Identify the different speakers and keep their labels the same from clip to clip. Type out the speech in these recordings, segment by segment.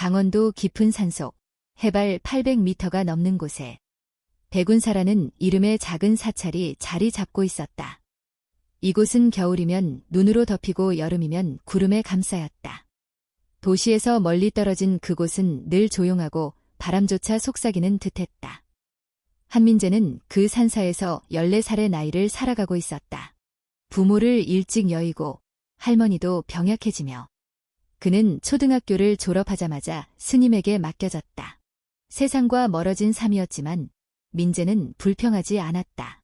Speaker 1: 강원도 깊은 산속, 해발 800m가 넘는 곳에 백운사라는 이름의 작은 사찰이 자리 잡고 있었다. 이곳은 겨울이면 눈으로 덮이고 여름이면 구름에 감싸였다. 도시에서 멀리 떨어진 그곳은 늘 조용하고 바람조차 속삭이는 듯했다. 한민재는 그 산사에서 14살의 나이를 살아가고 있었다. 부모를 일찍 여의고 할머니도 병약해지며 그는 초등학교를 졸업하자마자 스님에게 맡겨졌다. 세상과 멀어진 삶이었지만 민재는 불평하지 않았다.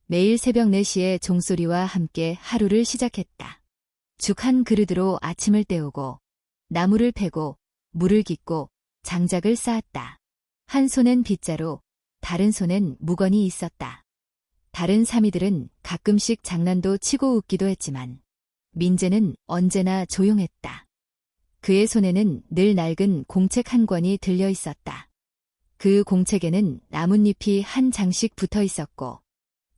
Speaker 1: 매일 새벽 4시에 종소리와 함께 하루를 시작했다. 죽 한 그릇으로 아침을 때우고 나무를 패고 물을 깃고 장작을 쌓았다. 한 손엔 빗자루, 다른 손엔 무건이 있었다. 다른 사미들은 가끔씩 장난도 치고 웃기도 했지만 민재는 언제나 조용했다. 그의 손에는 늘 낡은 공책 한 권이 들려 있었다. 그 공책에는 나뭇잎이 한 장씩 붙어 있었고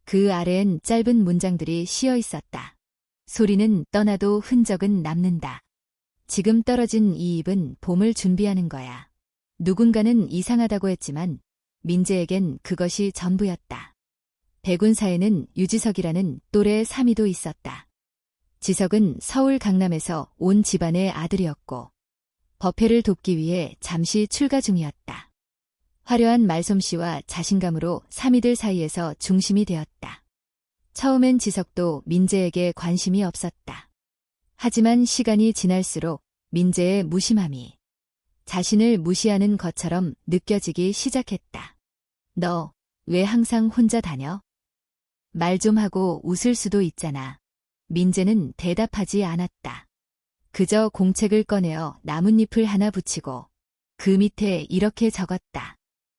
Speaker 1: 그 아래엔 짧은 문장들이 씌어 있었다. 소리는 떠나도 흔적은 남는다. 지금 떨어진 이 잎은 봄을 준비하는 거야. 누군가는 이상하다고 했지만 민재에겐 그것이 전부였다. 백운사에는 유지석이라는 또래 사미도 있었다. 지석은 서울 강남에서 온 집안의 아들이었고 법회를 돕기 위해 잠시 출가 중이었다. 화려한 말솜씨와 자신감으로 사미들 사이에서 중심이 되었다. 처음엔 지석도 민재에게 관심이 없었다. 하지만 시간이 지날수록 민재의 무심함이 자신을 무시하는 것처럼 느껴지기 시작했다. 너 왜 항상 혼자 다녀? 말 좀 하고 웃을 수도 있잖아. 민재는 대답하지 않았다. 그저 공책을 꺼내어 나뭇잎을 하나 붙이고 그 밑에 이렇게 적었다.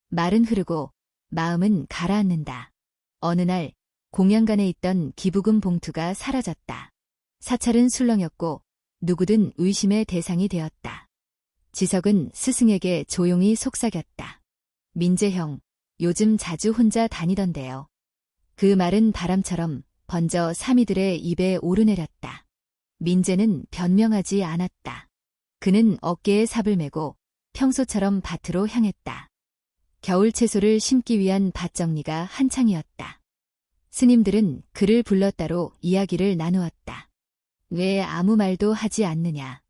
Speaker 1: 말은 흐르고 마음은 가라앉는다. 어느 날 공양간에 있던 기부금 봉투가 사라졌다. 사찰은 술렁였고 누구든 의심의 대상이 되었다. 지석은 스승에게 조용히 속삭였다. 민재 형, 요즘 자주 혼자 다니던데요. 그 말은 바람처럼 번져 사미들의 입에 오르내렸다. 민재는 변명하지 않았다. 그는 어깨에 삽을 메고 평소처럼 밭으로 향했다. 겨울 채소를 심기 위한 밭 정리가 한창이었다. 스님들은 그를 불러 따로 이야기를 나누었다. 왜 아무 말도 하지 않느냐.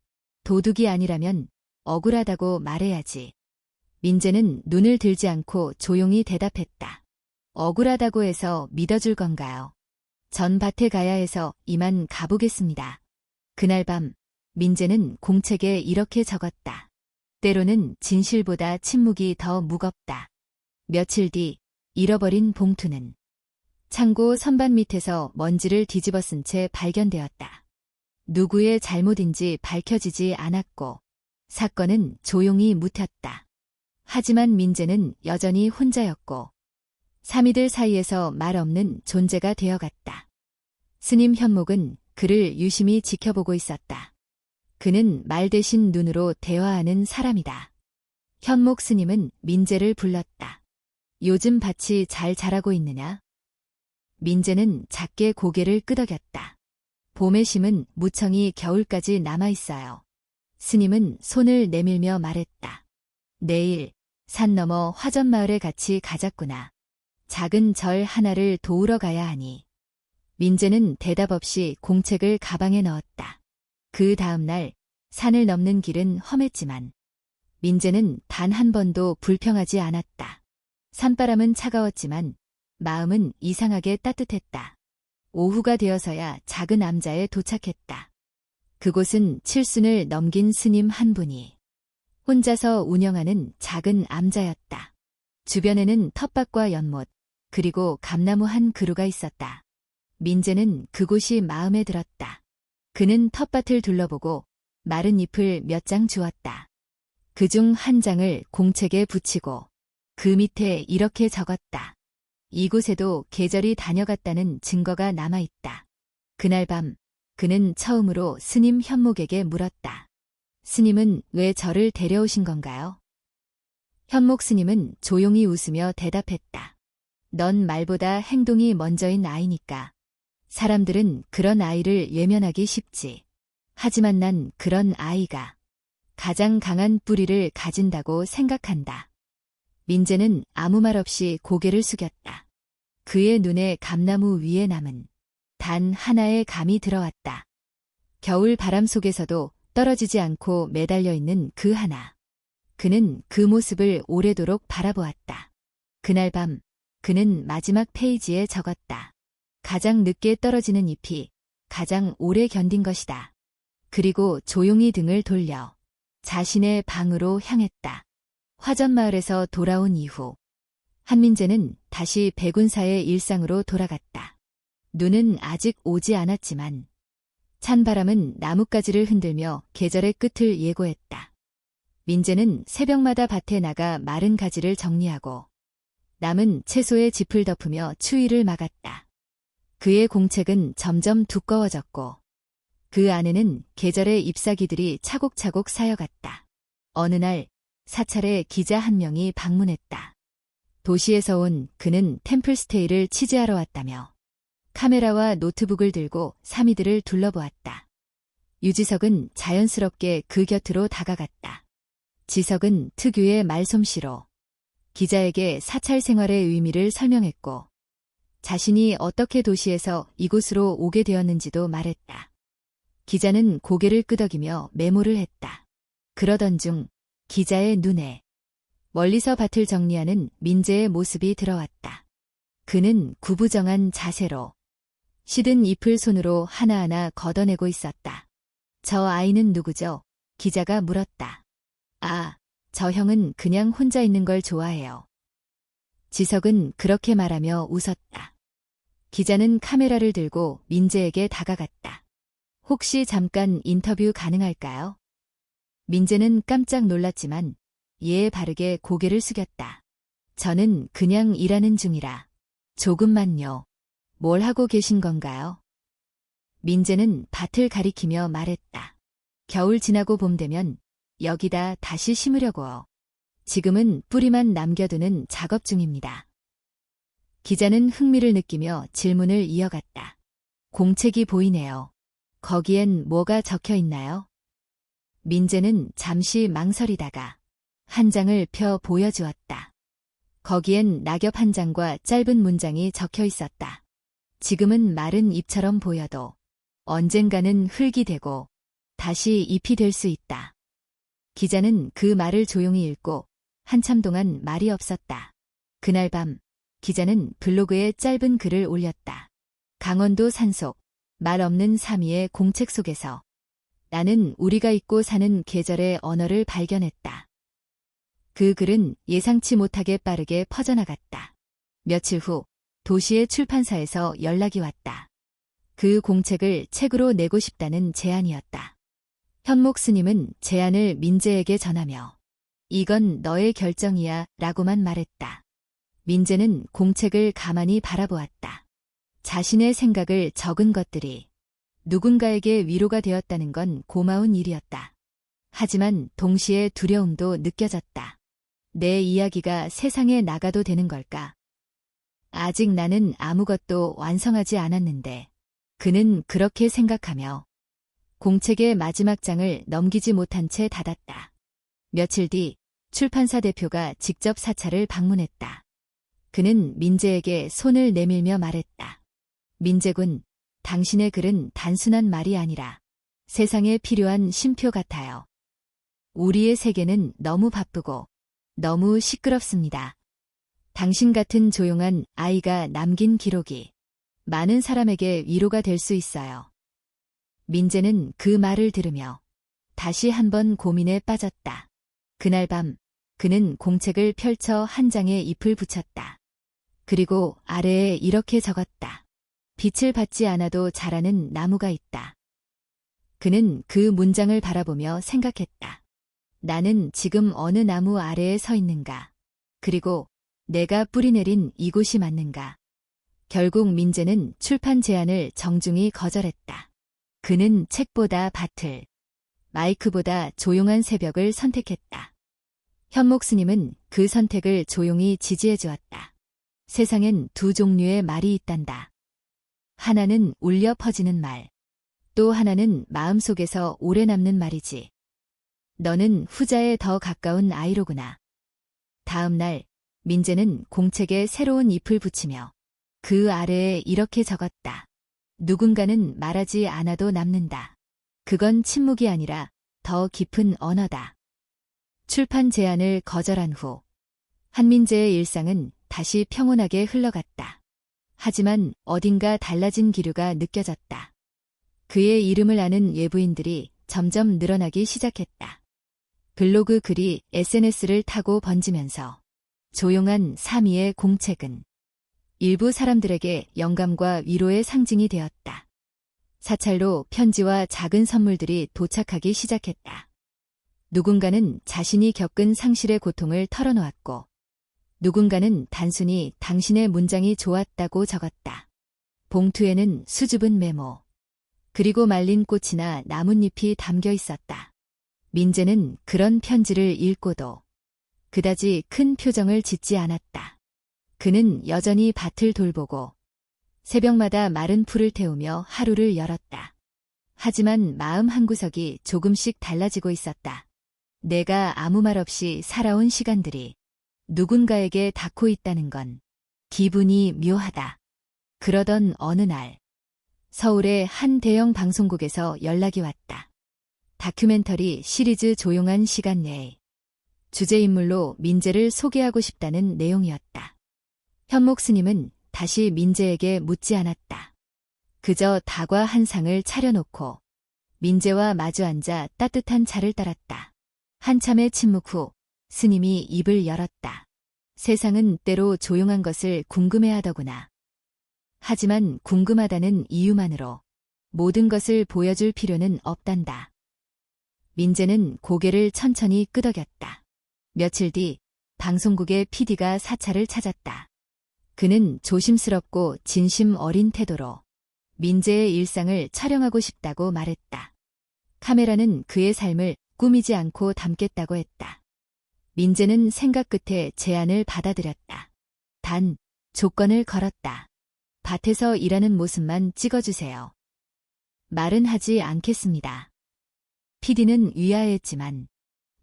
Speaker 1: 도둑이 아니라면 억울하다고 말해야지. 민재는 눈을 들지 않고 조용히 대답했다. 억울하다고 해서 믿어줄 건가요? 전 밭에 가야 해서 이만 가보겠습니다. 그날 밤 민재는 공책에 이렇게 적었다. 때로는 진실보다 침묵이 더 무겁다. 며칠 뒤 잃어버린 봉투는 창고 선반 밑에서 먼지를 뒤집어 쓴 채 발견되었다. 누구의 잘못인지 밝혀지지 않았고 사건은 조용히 묻혔다. 하지만 민재는 여전히 혼자였고 사미들 사이에서 말 없는 존재가 되어갔다. 스님 현목은 그를 유심히 지켜보고 있었다. 그는 말 대신 눈으로 대화하는 사람이다. 현목 스님은 민재를 불렀다. 요즘 밭이 잘 자라고 있느냐? 민재는 작게 고개를 끄덕였다. 봄에 심은 무청이 겨울까지 남아있어요. 스님은 손을 내밀며 말했다. 내일 산 너머 화전마을에 같이 가자꾸나. 작은 절 하나를 도우러 가야 하니. 민재는 대답 없이 공책을 가방에 넣었다. 그 다음 날 산을 넘는 길은 험했지만 민재는 단 한 번도 불평하지 않았다. 산바람은 차가웠지만 마음은 이상하게 따뜻했다. 오후가 되어서야 작은 암자에 도착했다. 그곳은 칠순을 넘긴 스님 한 분이 혼자서 운영하는 작은 암자였다. 주변에는 텃밭과 연못, 그리고 감나무 한 그루가 있었다. 민재는 그곳이 마음에 들었다. 그는 텃밭을 둘러보고 마른 잎을 몇 장 주었다. 그중 한 장을 공책에 붙이고 그 밑에 이렇게 적었다. 이곳에도 계절이 다녀갔다는 증거가 남아있다. 그날 밤 그는 처음으로 스님 현목에게 물었다. 스님은 왜 저를 데려오신 건가요? 현목 스님은 조용히 웃으며 대답했다. 넌 말보다 행동이 먼저인 아이니까. 사람들은 그런 아이를 외면하기 쉽지. 하지만 난 그런 아이가 가장 강한 뿌리를 가진다고 생각한다. 민재는 아무 말 없이 고개를 숙였다. 그의 눈에 감나무 위에 남은 단 하나의 감이 들어왔다. 겨울 바람 속에서도 떨어지지 않고 매달려 있는 그 하나. 그는 그 모습을 오래도록 바라보았다. 그날 밤 그는 마지막 페이지에 적었다. 가장 늦게 떨어지는 잎이 가장 오래 견딘 것이다. 그리고 조용히 등을 돌려 자신의 방으로 향했다. 화전마을에서 돌아온 이후 한민재는 다시 백운사의 일상으로 돌아갔다. 눈은 아직 오지 않았지만 찬바람은 나뭇가지를 흔들며 계절의 끝을 예고했다. 민재는 새벽마다 밭에 나가 마른 가지를 정리하고 남은 채소에 짚을 덮으며 추위를 막았다. 그의 공책은 점점 두꺼워졌고 그 안에는 계절의 잎사귀들이 차곡차곡 쌓여갔다. 어느 날 사찰에 기자 한 명이 방문했다. 도시에서 온 그는 템플스테이를 취재하러 왔다며 카메라와 노트북을 들고 사미들을 둘러보았다. 유지석은 자연스럽게 그 곁으로 다가갔다. 지석은 특유의 말솜씨로 기자에게 사찰 생활의 의미를 설명했고 자신이 어떻게 도시에서 이곳으로 오게 되었는지도 말했다. 기자는 고개를 끄덕이며 메모를 했다. 그러던 중 기자의 눈에 멀리서 밭을 정리하는 민재의 모습이 들어왔다. 그는 구부정한 자세로 시든 잎을 손으로 하나하나 걷어내고 있었다. 저 아이는 누구죠? 기자가 물었다. 아, 저 형은 그냥 혼자 있는 걸 좋아해요. 지석은 그렇게 말하며 웃었다. 기자는 카메라를 들고 민재에게 다가갔다. 혹시 잠깐 인터뷰 가능할까요? 민재는 깜짝 놀랐지만 예에 바르게 고개를 숙였다. 저는 그냥 일하는 중이라. 조금만요. 뭘 하고 계신 건가요? 민재는 밭을 가리키며 말했다. 겨울 지나고 봄 되면 여기다 다시 심으려고요. 지금은 뿌리만 남겨두는 작업 중입니다. 기자는 흥미를 느끼며 질문을 이어갔다. 공책이 보이네요. 거기엔 뭐가 적혀 있나요? 민재는 잠시 망설이다가 한 장을 펴 보여주었다. 거기엔 낙엽 한 장과 짧은 문장이 적혀 있었다. 지금은 마른 잎처럼 보여도 언젠가는 흙이 되고 다시 잎이 될 수 있다. 기자는 그 말을 조용히 읽고 한참 동안 말이 없었다. 그날 밤 기자는 블로그에 짧은 글을 올렸다. 강원도 산속 말 없는 사미의 공책 속에서 나는 우리가 잊고 사는 계절의 언어를 발견했다. 그 글은 예상치 못하게 빠르게 퍼져나갔다. 며칠 후 도시의 출판사에서 연락이 왔다. 그 공책을 책으로 내고 싶다는 제안이었다. 현목 스님은 제안을 민재에게 전하며 이건 너의 결정이야 라고만 말했다. 민재는 공책을 가만히 바라보았다. 자신의 생각을 적은 것들이 누군가에게 위로가 되었다는 건 고마운 일이었다. 하지만 동시에 두려움도 느껴졌다. 내 이야기가 세상에 나가도 되는 걸까? 아직 나는 아무것도 완성하지 않았는데 그는 그렇게 생각하며 공책의 마지막 장을 넘기지 못한 채 닫았다. 며칠 뒤 출판사 대표가 직접 사찰을 방문했다. 그는 민재에게 손을 내밀며 말했다. 민재군, 당신의 글은 단순한 말이 아니라 세상에 필요한 쉼표 같아요. 우리의 세계는 너무 바쁘고 너무 시끄럽습니다. 당신 같은 조용한 아이가 남긴 기록이 많은 사람에게 위로가 될 수 있어요. 민재는 그 말을 들으며 다시 한번 고민에 빠졌다. 그날 밤 그는 공책을 펼쳐 한 장에 잎을 붙였다. 그리고 아래에 이렇게 적었다. 빛을 받지 않아도 자라는 나무가 있다. 그는 그 문장을 바라보며 생각했다. 나는 지금 어느 나무 아래에 서 있는가? 그리고 내가 뿌리내린 이곳이 맞는가? 결국 민재는 출판 제안을 정중히 거절했다. 그는 책보다 밭을, 마이크보다 조용한 새벽을 선택했다. 현목 스님은 그 선택을 조용히 지지해 주었다. 세상엔 두 종류의 말이 있단다. 하나는 울려 퍼지는 말, 또 하나는 마음속에서 오래 남는 말이지. 너는 후자에 더 가까운 아이로구나. 다음 날 민재는 공책에 새로운 잎을 붙이며 그 아래에 이렇게 적었다. 누군가는 말하지 않아도 남는다. 그건 침묵이 아니라 더 깊은 언어다. 출판 제안을 거절한 후 한민재의 일상은 다시 평온하게 흘러갔다. 하지만 어딘가 달라진 기류가 느껴졌다. 그의 이름을 아는 외부인들이 점점 늘어나기 시작했다. 블로그 글이 SNS를 타고 번지면서 조용한 3위의 공책은 일부 사람들에게 영감과 위로의 상징이 되었다. 사찰로 편지와 작은 선물들이 도착하기 시작했다. 누군가는 자신이 겪은 상실의 고통을 털어놓았고, 누군가는 단순히 당신의 문장이 좋았다고 적었다. 봉투에는 수줍은 메모, 그리고 말린 꽃이나 나뭇잎이 담겨 있었다. 민재는 그런 편지를 읽고도 그다지 큰 표정을 짓지 않았다. 그는 여전히 밭을 돌보고 새벽마다 마른 풀을 태우며 하루를 열었다. 하지만 마음 한구석이 조금씩 달라지고 있었다. 내가 아무 말 없이 살아온 시간들이 누군가에게 닿고 있다는 건 기분이 묘하다. 그러던 어느 날 서울의 한 대형 방송국에서 연락이 왔다. 다큐멘터리 시리즈 조용한 시간 내에 주제인물로 민재를 소개하고 싶다는 내용이었다. 현목 스님은 다시 민재에게 묻지 않았다. 그저 다과 한 상을 차려놓고 민재와 마주 앉아 따뜻한 차를 따랐다. 한참의 침묵 후 스님이 입을 열었다. 세상은 때로 조용한 것을 궁금해하더구나. 하지만 궁금하다는 이유만으로 모든 것을 보여줄 필요는 없단다. 민재는 고개를 천천히 끄덕였다. 며칠 뒤 방송국의 PD가 사찰을 찾았다. 그는 조심스럽고 진심 어린 태도로 민재의 일상을 촬영하고 싶다고 말했다. 카메라는 그의 삶을 꾸미지 않고 담겠다고 했다. 민재는 생각 끝에 제안을 받아들였다. 단, 조건을 걸었다. 밭에서 일하는 모습만 찍어주세요. 말은 하지 않겠습니다. PD는 의아해했지만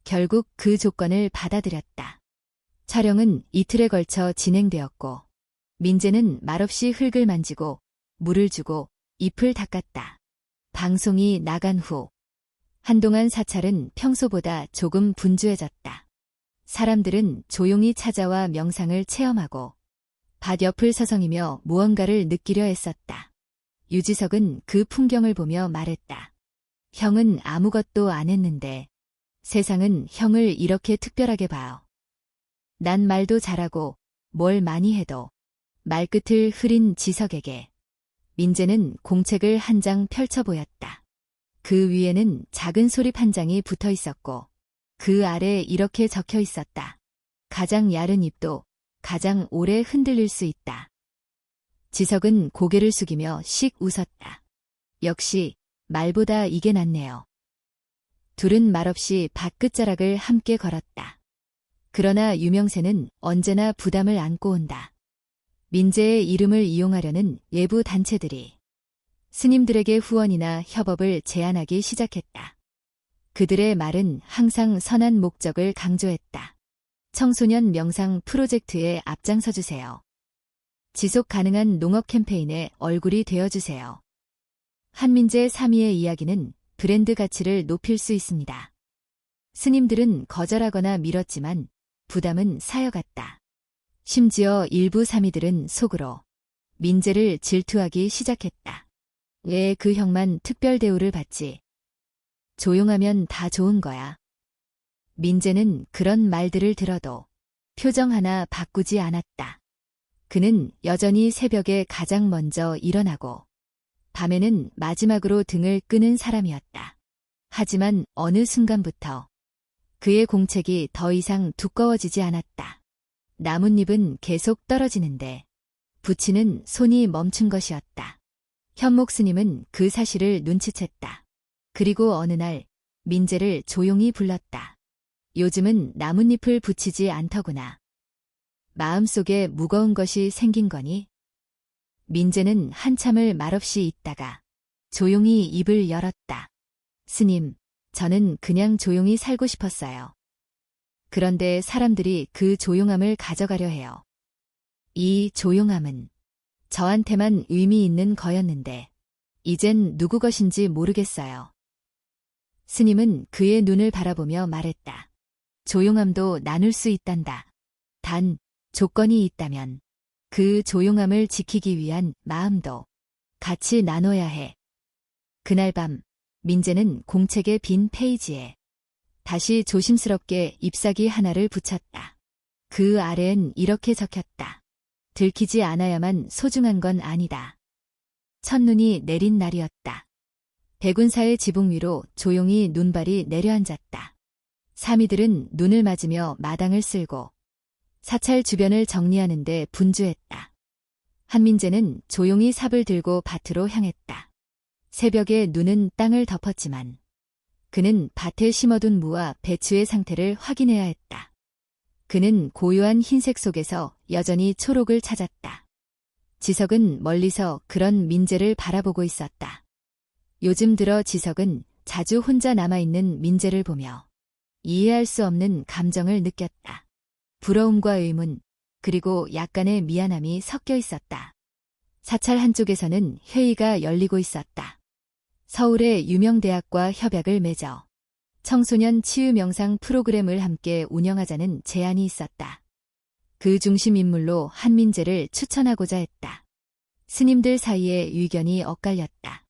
Speaker 1: 결국 그 조건을 받아들였다. 촬영은 이틀에 걸쳐 진행되었고 민재는 말없이 흙을 만지고 물을 주고 잎을 닦았다. 방송이 나간 후 한동안 사찰은 평소보다 조금 분주해졌다. 사람들은 조용히 찾아와 명상을 체험하고 밭 옆을 서성이며 무언가를 느끼려 했었다. 유지석은 그 풍경을 보며 말했다. 형은 아무것도 안 했는데 세상은 형을 이렇게 특별하게 봐요. 난 말도 잘하고 뭘 많이 해도 말끝을 흐린 지석에게 민재는 공책을 한 장 펼쳐 보였다. 그 위에는 작은 소립 한 장이 붙어 있었고 그 아래 이렇게 적혀 있었다. 가장 얇은 잎도 가장 오래 흔들릴 수 있다. 지석은 고개를 숙이며 씩 웃었다. 역시 말보다 이게 낫네요. 둘은 말없이 밭 끝자락을 함께 걸었다. 그러나 유명세는 언제나 부담을 안고 온다. 민재의 이름을 이용하려는 외부 단체들이 스님들에게 후원이나 협업을 제안하기 시작했다. 그들의 말은 항상 선한 목적을 강조했다. 청소년 명상 프로젝트에 앞장서주세요. 지속 가능한 농업 캠페인에 얼굴이 되어주세요. 한민재 3위의 이야기는 브랜드 가치를 높일 수 있습니다. 스님들은 거절하거나 미뤘지만 부담은 쌓여갔다. 심지어 일부 3위들은 속으로 민재를 질투하기 시작했다. 왜 그 형만 특별 대우를 받지? 조용하면 다 좋은 거야. 민재는 그런 말들을 들어도 표정 하나 바꾸지 않았다. 그는 여전히 새벽에 가장 먼저 일어나고 밤에는 마지막으로 등을 끄는 사람이었다. 하지만 어느 순간부터 그의 공책이 더 이상 두꺼워지지 않았다. 나뭇잎은 계속 떨어지는데 붙이는 손이 멈춘 것이었다. 현목 스님은 그 사실을 눈치챘다. 그리고 어느 날 민재를 조용히 불렀다. 요즘은 나뭇잎을 붙이지 않더구나. 마음속에 무거운 것이 생긴 거니? 민재는 한참을 말없이 있다가 조용히 입을 열었다. 스님, 저는 그냥 조용히 살고 싶었어요. 그런데 사람들이 그 조용함을 가져가려 해요. 이 조용함은 저한테만 의미 있는 거였는데 이젠 누구 것인지 모르겠어요. 스님은 그의 눈을 바라보며 말했다. 조용함도 나눌 수 있단다. 단, 조건이 있다면 그 조용함을 지키기 위한 마음도 같이 나눠야 해. 그날 밤, 민재는 공책의 빈 페이지에 다시 조심스럽게 잎사귀 하나를 붙였다. 그 아래엔 이렇게 적혔다. 들키지 않아야만 소중한 건 아니다. 첫눈이 내린 날이었다. 백운사의 지붕 위로 조용히 눈발이 내려앉았다. 사미들은 눈을 맞으며 마당을 쓸고 사찰 주변을 정리하는 데 분주했다. 한민재는 조용히 삽을 들고 밭으로 향했다. 새벽에 눈은 땅을 덮었지만 그는 밭에 심어둔 무와 배추의 상태를 확인해야 했다. 그는 고요한 흰색 속에서 여전히 초록을 찾았다. 지석은 멀리서 그런 민재를 바라보고 있었다. 요즘 들어 지석은 자주 혼자 남아있는 민재를 보며 이해할 수 없는 감정을 느꼈다. 부러움과 의문, 그리고 약간의 미안함이 섞여 있었다. 사찰 한쪽에서는 회의가 열리고 있었다. 서울의 유명 대학과 협약을 맺어 청소년 치유 명상 프로그램을 함께 운영하자는 제안이 있었다. 그 중심 인물로 한민재를 추천하고자 했다. 스님들 사이에 의견이 엇갈렸다.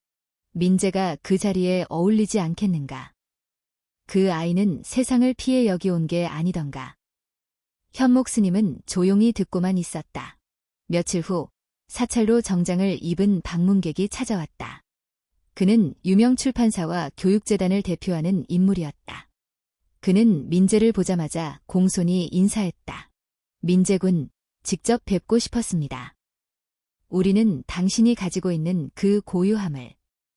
Speaker 1: 민재가 그 자리에 어울리지 않겠는가? 그 아이는 세상을 피해 여기 온 게 아니던가? 현목 스님은 조용히 듣고만 있었다. 며칠 후 사찰로 정장을 입은 방문객이 찾아왔다. 그는 유명 출판사와 교육재단을 대표하는 인물이었다. 그는 민재를 보자마자 공손히 인사했다. 민재군, 직접 뵙고 싶었습니다. 우리는 당신이 가지고 있는 그 고유함을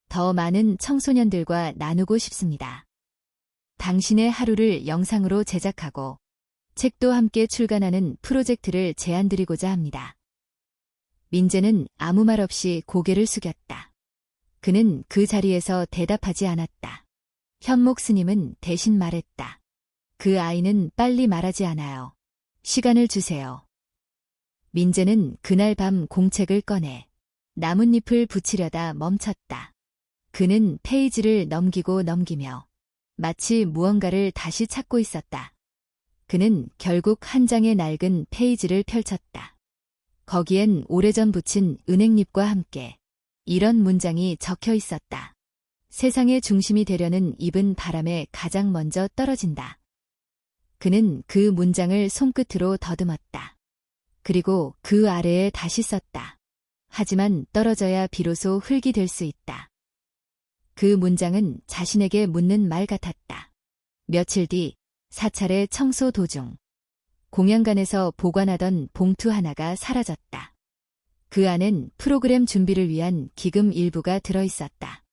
Speaker 1: 더 많은 청소년들과 나누고 싶습니다. 당신의 하루를 영상으로 제작하고 책도 함께 출간하는 프로젝트를 제안드리고자 합니다. 민재는 아무 말 없이 고개를 숙였다. 그는 그 자리에서 대답하지 않았다. 현목 스님은 대신 말했다. 그 아이는 빨리 말하지 않아요. 시간을 주세요. 민재는 그날 밤 공책을 꺼내 나뭇잎을 붙이려다 멈췄다. 그는 페이지를 넘기고 넘기며 마치 무언가를 다시 찾고 있었다. 그는 결국 한 장의 낡은 페이지를 펼쳤다. 거기엔 오래전 붙인 은행잎과 함께 이런 문장이 적혀 있었다. 세상의 중심이 되려는 잎은 바람에 가장 먼저 떨어진다. 그는 그 문장을 손끝으로 더듬었다. 그리고 그 아래에 다시 썼다. 하지만 떨어져야 비로소 흙이 될 수 있다. 그 문장은 자신에게 묻는 말 같았다. 며칠 뒤 사찰의 청소 도중 공양관에서 보관하던 봉투 하나가 사라졌다. 그 안엔 프로그램 준비를 위한 기금 일부가 들어있었다.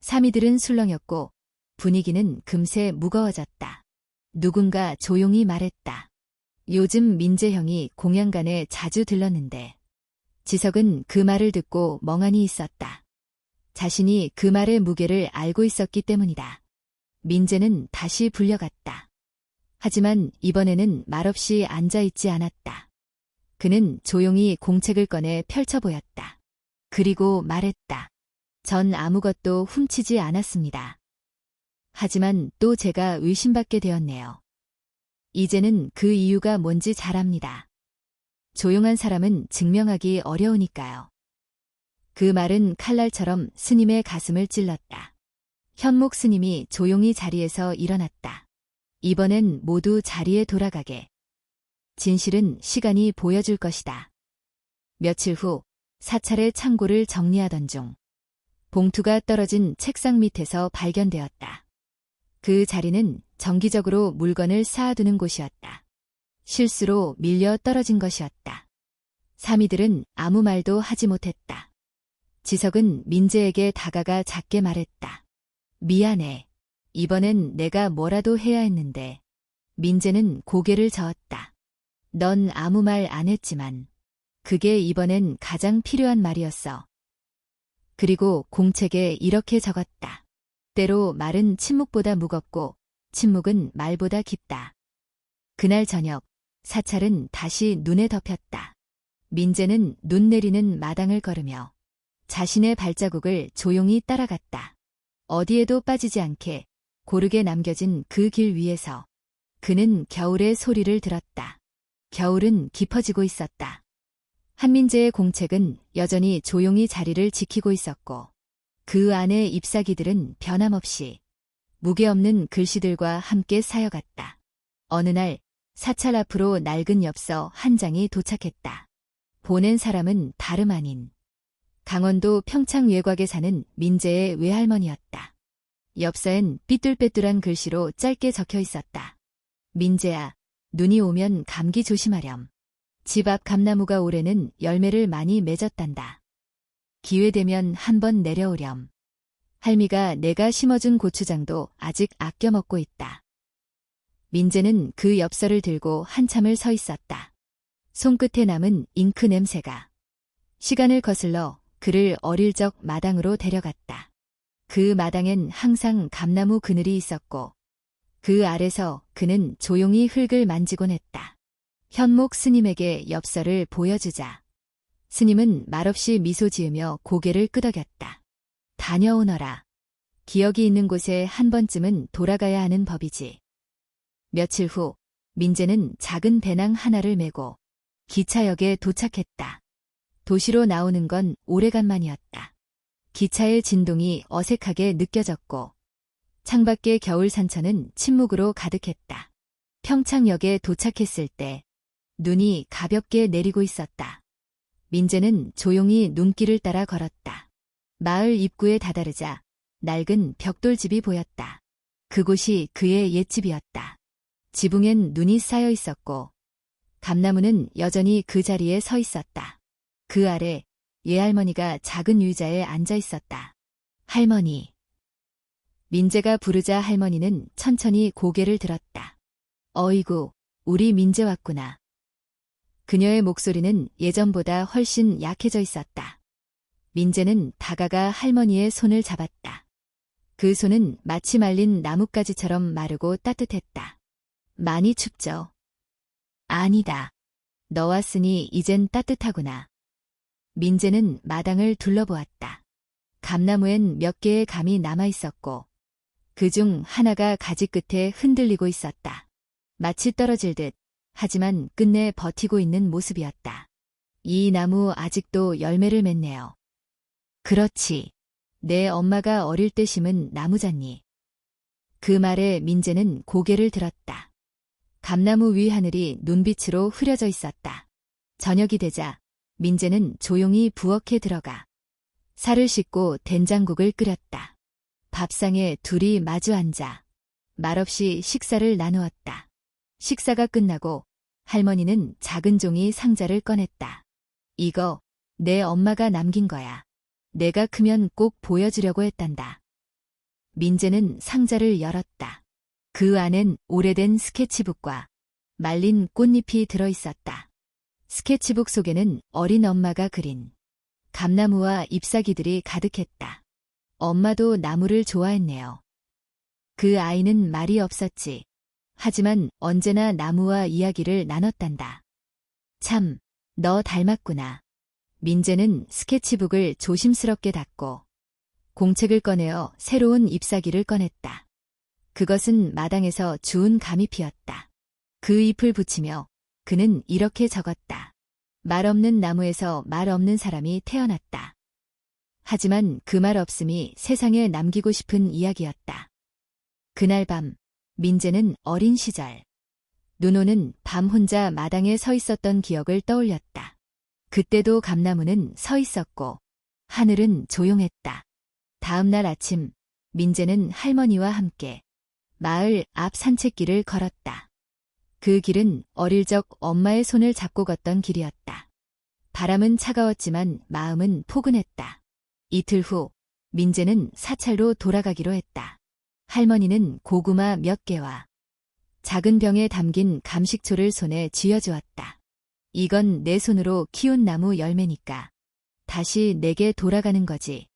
Speaker 1: 사미들은 술렁였고 분위기는 금세 무거워졌다. 누군가 조용히 말했다. 요즘 민재 형이 공양관에 자주 들렀는데. 지석은 그 말을 듣고 멍하니 있었다. 자신이 그 말의 무게를 알고 있었기 때문이다. 민재는 다시 불려갔다. 하지만 이번에는 말없이 앉아있지 않았다. 그는 조용히 공책을 꺼내 펼쳐 보였다. 그리고 말했다. 전 아무것도 훔치지 않았습니다. 하지만 또 제가 의심받게 되었네요. 이제는 그 이유가 뭔지 잘 압니다. 조용한 사람은 증명하기 어려우니까요. 그 말은 칼날처럼 스님의 가슴을 찔렀다. 현목 스님이 조용히 자리에서 일어났다. 이번엔 모두 자리에 돌아가게. 진실은 시간이 보여줄 것이다. 며칠 후 사찰의 창고를 정리하던 중 봉투가 떨어진 책상 밑에서 발견되었다. 그 자리는 정기적으로 물건을 쌓아두는 곳이었다. 실수로 밀려 떨어진 것이었다. 사미들은 아무 말도 하지 못했다. 지석은 민재에게 다가가 작게 말했다. 미안해. 이번엔 내가 뭐라도 해야 했는데. 민재는 고개를 저었다. 넌 아무 말 안 했지만 그게 이번엔 가장 필요한 말이었어. 그리고 공책에 이렇게 적었다. 때로 말은 침묵보다 무겁고 침묵은 말보다 깊다. 그날 저녁 사찰은 다시 눈에 덮였다. 민재는 눈 내리는 마당을 걸으며 자신의 발자국을 조용히 따라갔다. 어디에도 빠지지 않게 고르게 남겨진 그 길 위에서 그는 겨울의 소리를 들었다. 겨울은 깊어지고 있었다. 한민재의 공책은 여전히 조용히 자리를 지키고 있었고 그 안의 잎사귀들은 변함없이 무게없는 글씨들과 함께 쌓여갔다. 어느 날 사찰 앞으로 낡은 엽서 한 장이 도착했다. 보낸 사람은 다름 아닌 강원도 평창 외곽에 사는 민재의 외할머니였다. 엽서엔 삐뚤빼뚤한 글씨로 짧게 적혀 있었다. 민재야, 눈이 오면 감기 조심하렴. 집 앞 감나무가 올해는 열매를 많이 맺었단다. 기회되면 한번 내려오렴. 할미가 내가 심어준 고추장도 아직 아껴 먹고 있다. 민재는 그 엽서를 들고 한참을 서 있었다. 손끝에 남은 잉크 냄새가 시간을 거슬러 그를 어릴 적 마당으로 데려갔다. 그 마당엔 항상 감나무 그늘이 있었고 그 아래서 그는 조용히 흙을 만지곤 했다. 현목 스님에게 엽서를 보여주자 스님은 말없이 미소 지으며 고개를 끄덕였다. 다녀오너라. 기억이 있는 곳에 한 번쯤은 돌아가야 하는 법이지. 며칠 후 민재는 작은 배낭 하나를 메고 기차역에 도착했다. 도시로 나오는 건 오래간만이었다. 기차의 진동이 어색하게 느껴졌고 창밖의 겨울 산천은 침묵으로 가득했다. 평창역에 도착했을 때 눈이 가볍게 내리고 있었다. 민재는 조용히 눈길을 따라 걸었다. 마을 입구에 다다르자 낡은 벽돌집이 보였다. 그곳이 그의 옛집이었다. 지붕엔 눈이 쌓여 있었고 감나무는 여전히 그 자리에 서 있었다. 그 아래 예할머니가 작은 의자에 앉아 있었다. 할머니. 민재가 부르자 할머니는 천천히 고개를 들었다. 어이구, 우리 민재 왔구나. 그녀의 목소리는 예전보다 훨씬 약해져 있었다. 민재는 다가가 할머니의 손을 잡았다. 그 손은 마치 말린 나뭇가지처럼 마르고 따뜻했다. 많이 춥죠? 아니다. 너 왔으니 이젠 따뜻하구나. 민재는 마당을 둘러보았다. 감나무엔 몇 개의 감이 남아있었고 그중 하나가 가지 끝에 흔들리고 있었다. 마치 떨어질 듯 하지만 끝내 버티고 있는 모습이었다. 이 나무 아직도 열매를 맺네요. 그렇지. 내 엄마가 어릴 때 심은 나무잖니. 그 말에 민재는 고개를 들었다. 감나무 위 하늘이 눈빛으로 흐려져 있었다. 저녁이 되자 민재는 조용히 부엌에 들어가 살을 씻고 된장국을 끓였다. 밥상에 둘이 마주 앉아 말없이 식사를 나누었다. 식사가 끝나고 할머니는 작은 종이 상자를 꺼냈다. 이거 내 엄마가 남긴 거야. 내가 크면 꼭 보여주려고 했단다. 민재는 상자를 열었다. 그 안엔 오래된 스케치북과 말린 꽃잎이 들어있었다. 스케치북 속에는 어린 엄마가 그린 감나무와 잎사귀들이 가득했다. 엄마도 나무를 좋아했네요. 그 아이는 말이 없었지. 하지만 언제나 나무와 이야기를 나눴단다. 참, 너 닮았구나. 민재는 스케치북을 조심스럽게 닫고 공책을 꺼내어 새로운 잎사귀를 꺼냈다. 그것은 마당에서 주운 감잎이었다. 그 잎을 붙이며 그는 이렇게 적었다. 말 없는 나무에서 말 없는 사람이 태어났다. 하지만 그 말 없음이 세상에 남기고 싶은 이야기였다. 그날 밤 민재는 어린 시절 눈 오는 밤 혼자 마당에 서 있었던 기억을 떠올렸다. 그때도 감나무는 서 있었고 하늘은 조용했다. 다음 날 아침 민재는 할머니와 함께 마을 앞 산책길을 걸었다. 그 길은 어릴 적 엄마의 손을 잡고 걷던 길이었다. 바람은 차가웠지만 마음은 포근했다. 이틀 후 민재는 사찰로 돌아가기로 했다. 할머니는 고구마 몇 개와 작은 병에 담긴 감식초를 손에 쥐어주었다. 이건 내 손으로 키운 나무 열매니까 다시 내게 돌아가는 거지.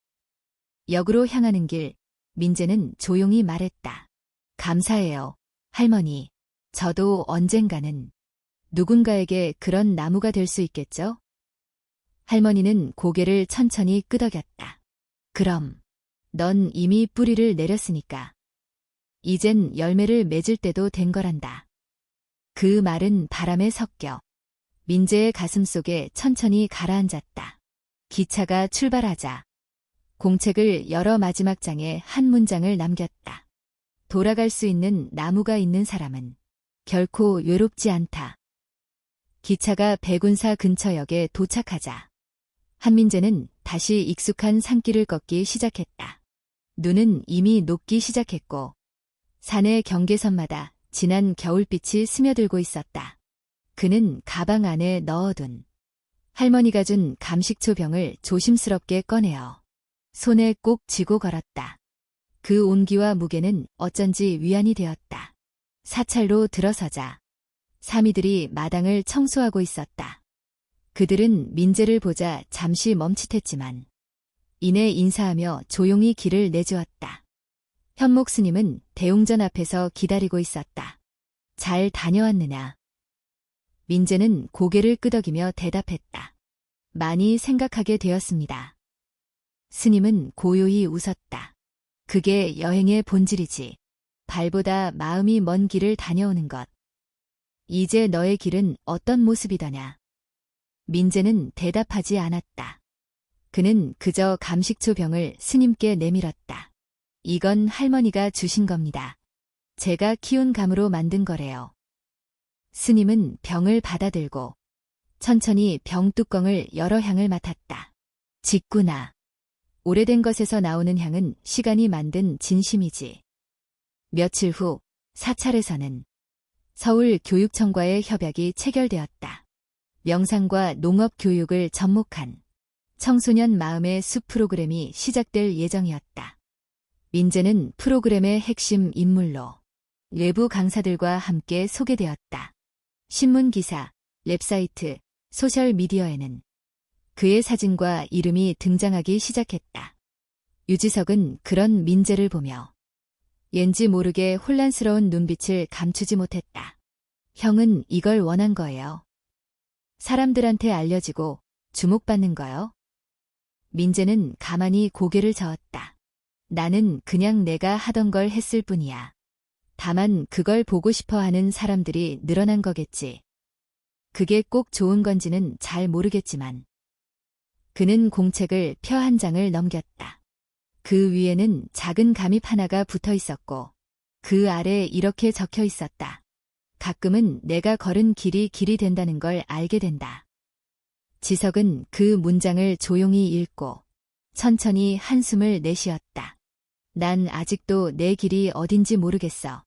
Speaker 1: 역으로 향하는 길, 민재는 조용히 말했다. 감사해요, 할머니. 저도 언젠가는 누군가에게 그런 나무가 될 수 있겠죠? 할머니는 고개를 천천히 끄덕였다. 그럼, 넌 이미 뿌리를 내렸으니까. 이젠 열매를 맺을 때도 된 거란다. 그 말은 바람에 섞여 민재의 가슴 속에 천천히 가라앉았다. 기차가 출발하자 공책을 열어 마지막 장에 한 문장을 남겼다. 돌아갈 수 있는 나무가 있는 사람은 결코 외롭지 않다. 기차가 백운사 근처역에 도착하자 한민재는 다시 익숙한 산길을 걷기 시작했다. 눈은 이미 녹기 시작했고 산의 경계선마다 진한 겨울빛이 스며들고 있었다. 그는 가방 안에 넣어둔 할머니가 준 감식초 병을 조심스럽게 꺼내어 손에 꼭 쥐고 걸었다. 그 온기와 무게는 어쩐지 위안이 되었다. 사찰로 들어서자 사미들이 마당을 청소하고 있었다. 그들은 민재를 보자 잠시 멈칫했지만 이내 인사하며 조용히 길을 내주었다. 현목 스님은 대웅전 앞에서 기다리고 있었다. 잘 다녀왔느냐? 민재는 고개를 끄덕이며 대답했다. 많이 생각하게 되었습니다. 스님은 고요히 웃었다. 그게 여행의 본질이지. 발보다 마음이 먼 길을 다녀오는 것. 이제 너의 길은 어떤 모습이더냐? 민재는 대답하지 않았다. 그는 그저 감식초 병을 스님께 내밀었다. 이건 할머니가 주신 겁니다. 제가 키운 감으로 만든 거래요. 스님은 병을 받아들고 천천히 병 뚜껑을 열어 향을 맡았다. 직구나. 오래된 것에서 나오는 향은 시간이 만든 진심이지. 며칠 후 사찰에서는 서울교육청과의 협약이 체결되었다. 명상과 농업 교육을 접목한 청소년 마음의 숲 프로그램이 시작될 예정이었다. 민재는 프로그램의 핵심 인물로 외부 강사들과 함께 소개되었다. 신문기사, 웹사이트, 소셜미디어에는 그의 사진과 이름이 등장하기 시작했다. 유지석은 그런 민재를 보며 왠지 모르게 혼란스러운 눈빛을 감추지 못했다. 형은 이걸 원한 거예요. 사람들한테 알려지고 주목받는 거요. 민재는 가만히 고개를 저었다. 나는 그냥 내가 하던 걸 했을 뿐이야. 다만 그걸 보고 싶어 하는 사람들이 늘어난 거겠지. 그게 꼭 좋은 건지는 잘 모르겠지만. 그는 공책을 펴 한 장을 넘겼다. 그 위에는 작은 감입 하나가 붙어 있었고 그 아래 이렇게 적혀 있었다. 가끔은 내가 걸은 길이 된다는 걸 알게 된다. 지석은 그 문장을 조용히 읽고 천천히 한숨을 내쉬었다. 난 아직도 내 길이 어딘지 모르겠어.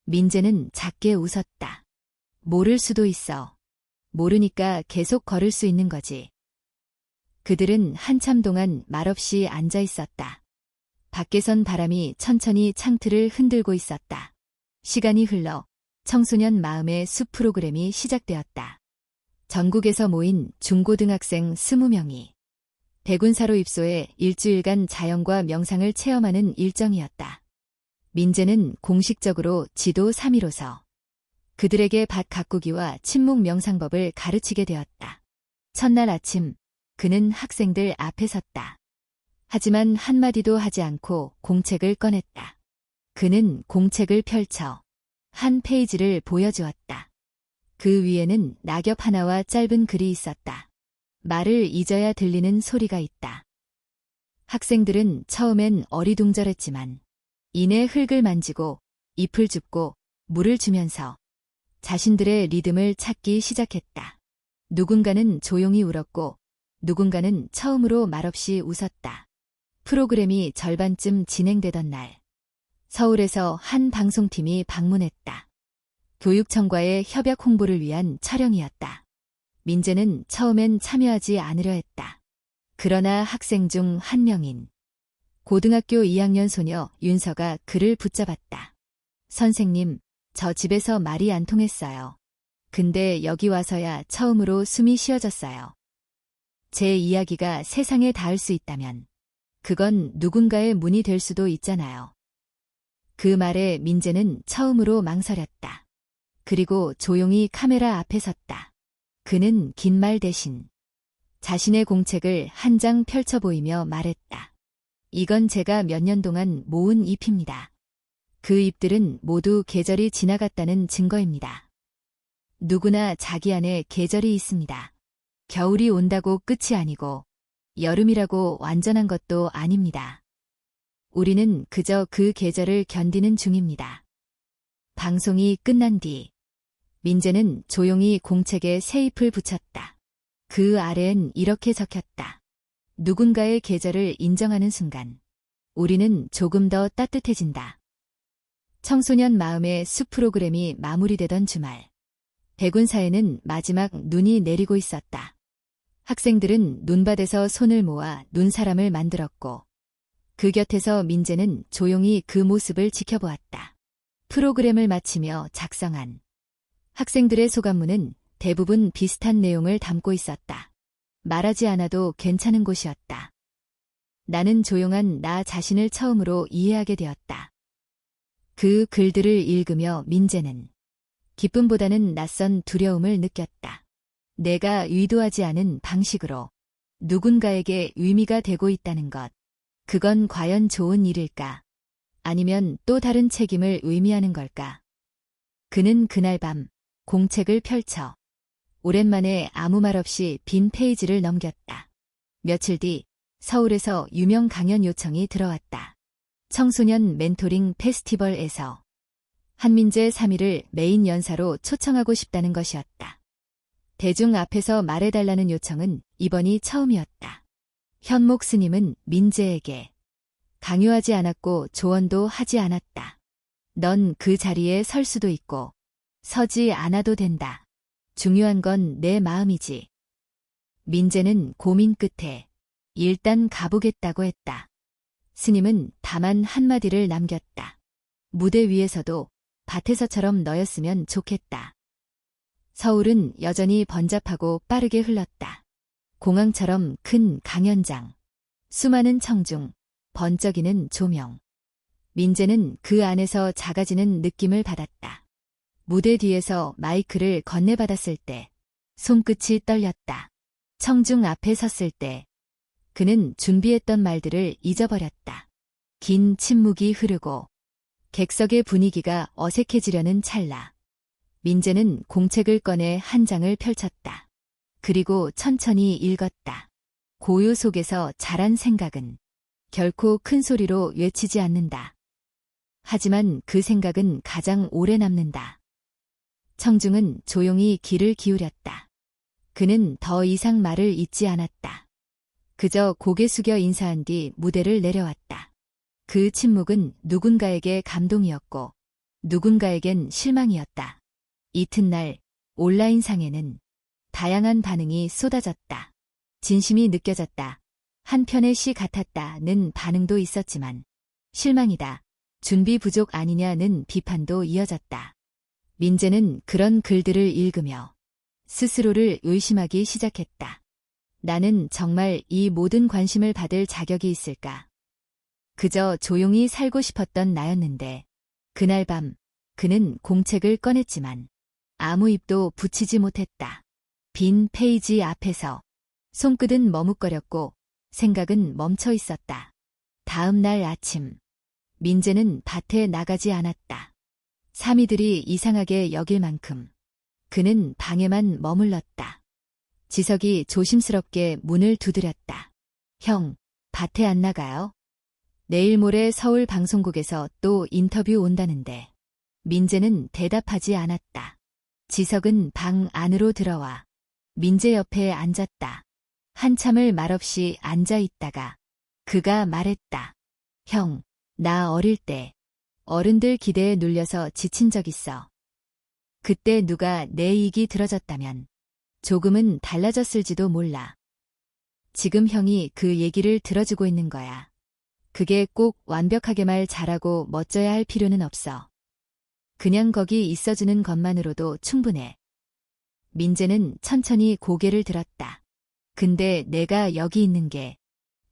Speaker 1: 민재는 작게 웃었다. 모를 수도 있어. 모르니까 계속 걸을 수 있는 거지. 그들은 한참 동안 말없이 앉아 있었다. 밖에선 바람이 천천히 창틀을 흔들고 있었다. 시간이 흘러 청소년 마음의 숲 프로그램이 시작되었다. 전국에서 모인 중고등학생 20명이 백운사로 입소해 일주일간 자연과 명상을 체험하는 일정이었다. 민재는 공식적으로 지도 3위로서 그들에게 밭 가꾸기와 침묵 명상법을 가르치게 되었다. 첫날 아침 그는 학생들 앞에 섰다. 하지만 한마디도 하지 않고 공책을 꺼냈다. 그는 공책을 펼쳐 한 페이지를 보여주었다. 그 위에는 낙엽 하나와 짧은 글이 있었다. 말을 잊어야 들리는 소리가 있다. 학생들은 처음엔 어리둥절했지만 이내 흙을 만지고 잎을 줍고 물을 주면서 자신들의 리듬을 찾기 시작했다. 누군가는 조용히 울었고 누군가는 처음으로 말없이 웃었다. 프로그램이 절반쯤 진행되던 날, 서울에서 한 방송팀이 방문했다. 교육청과의 협약 홍보를 위한 촬영이었다. 민재는 처음엔 참여하지 않으려 했다. 그러나 학생 중 한 명인 고등학교 2학년 소녀 윤서가 그를 붙잡았다. 선생님, 저 집에서 말이 안 통했어요. 근데 여기 와서야 처음으로 숨이 쉬어졌어요. 제 이야기가 세상에 닿을 수 있다면 그건 누군가의 문이 될 수도 있잖아요. 그 말에 민재는 처음으로 망설였다. 그리고 조용히 카메라 앞에 섰다. 그는 긴 말 대신 자신의 공책을 한 장 펼쳐 보이며 말했다. 이건 제가 몇 년 동안 모은 잎입니다. 그 잎들은 모두 계절이 지나갔다는 증거입니다. 누구나 자기 안에 계절이 있습니다. 겨울이 온다고 끝이 아니고 여름이라고 완전한 것도 아닙니다. 우리는 그저 그 계절을 견디는 중입니다. 방송이 끝난 뒤 민재는 조용히 공책에 새 잎을 붙였다. 그 아래엔 이렇게 적혔다. 누군가의 계절을 인정하는 순간 우리는 조금 더 따뜻해진다. 청소년 마음의 숲 프로그램이 마무리되던 주말. 백운사에는 마지막 눈이 내리고 있었다. 학생들은 눈밭에서 손을 모아 눈사람을 만들었고 그 곁에서 민재는 조용히 그 모습을 지켜보았다. 프로그램을 마치며 작성한 학생들의 소감문은 대부분 비슷한 내용을 담고 있었다. 말하지 않아도 괜찮은 곳이었다. 나는 조용한 나 자신을 처음으로 이해하게 되었다. 그 글들을 읽으며 민재는 기쁨보다는 낯선 두려움을 느꼈다. 내가 의도하지 않은 방식으로 누군가에게 의미가 되고 있다는 것. 그건 과연 좋은 일일까? 아니면 또 다른 책임을 의미하는 걸까? 그는 그날 밤 공책을 펼쳐 오랜만에 아무 말 없이 빈 페이지를 넘겼다. 며칠 뒤 서울에서 유명 강연 요청이 들어왔다. 청소년 멘토링 페스티벌에서 한민재 3위를 메인 연사로 초청하고 싶다는 것이었다. 대중 앞에서 말해달라는 요청은 이번이 처음이었다. 현목 스님은 민재에게 강요하지 않았고 조언도 하지 않았다. 넌 그 자리에 설 수도 있고 서지 않아도 된다. 중요한 건 내 마음이지. 민재는 고민 끝에 일단 가보겠다고 했다. 스님은 다만 한마디를 남겼다. 무대 위에서도 밭에서처럼 너였으면 좋겠다. 서울은 여전히 번잡하고 빠르게 흘렀다. 공항처럼 큰 강연장, 수많은 청중, 번쩍이는 조명. 민재는 그 안에서 작아지는 느낌을 받았다. 무대 뒤에서 마이크를 건네받았을 때 손끝이 떨렸다. 청중 앞에 섰을 때 그는 준비했던 말들을 잊어버렸다. 긴 침묵이 흐르고 객석의 분위기가 어색해지려는 찰나. 민재는 공책을 꺼내 한 장을 펼쳤다. 그리고 천천히 읽었다. 고요 속에서 자란 생각은 결코 큰 소리로 외치지 않는다. 하지만 그 생각은 가장 오래 남는다. 청중은 조용히 귀를 기울였다. 그는 더 이상 말을 잇지 않았다. 그저 고개 숙여 인사한 뒤 무대를 내려왔다. 그 침묵은 누군가에게 감동이었고 누군가에겐 실망이었다. 이튿날 온라인상에는 다양한 반응이 쏟아졌다. 진심이 느껴졌다. 한편의 시 같았다는 반응도 있었지만 실망이다. 준비 부족 아니냐는 비판도 이어졌다. 민재는 그런 글들을 읽으며 스스로를 의심하기 시작했다. 나는 정말 이 모든 관심을 받을 자격이 있을까? 그저 조용히 살고 싶었던 나였는데 그날 밤 그는 공책을 꺼냈지만 아무 입도 붙이지 못했다. 빈 페이지 앞에서 손끝은 머뭇거렸고 생각은 멈춰 있었다. 다음 날 아침 민재는 밭에 나가지 않았다. 사미들이 이상하게 여길 만큼 그는 방에만 머물렀다. 지석이 조심스럽게 문을 두드렸다. 형, 밭에 안 나가요? 내일 모레 서울 방송국에서 또 인터뷰 온다는데. 민재는 대답하지 않았다. 지석은 방 안으로 들어와 민재 옆에 앉았다. 한참을 말없이 앉아 있다가 그가 말했다. 형, 나 어릴 때 어른들 기대에 눌려서 지친 적 있어. 그때 누가 내 얘기 들어줬다면 조금은 달라졌을지도 몰라. 지금 형이 그 얘기를 들어주고 있는 거야. 그게 꼭 완벽하게 말 잘하고 멋져야 할 필요는 없어. 그냥 거기 있어주는 것만으로도 충분해. 민재는 천천히 고개를 들었다. 근데 내가 여기 있는 게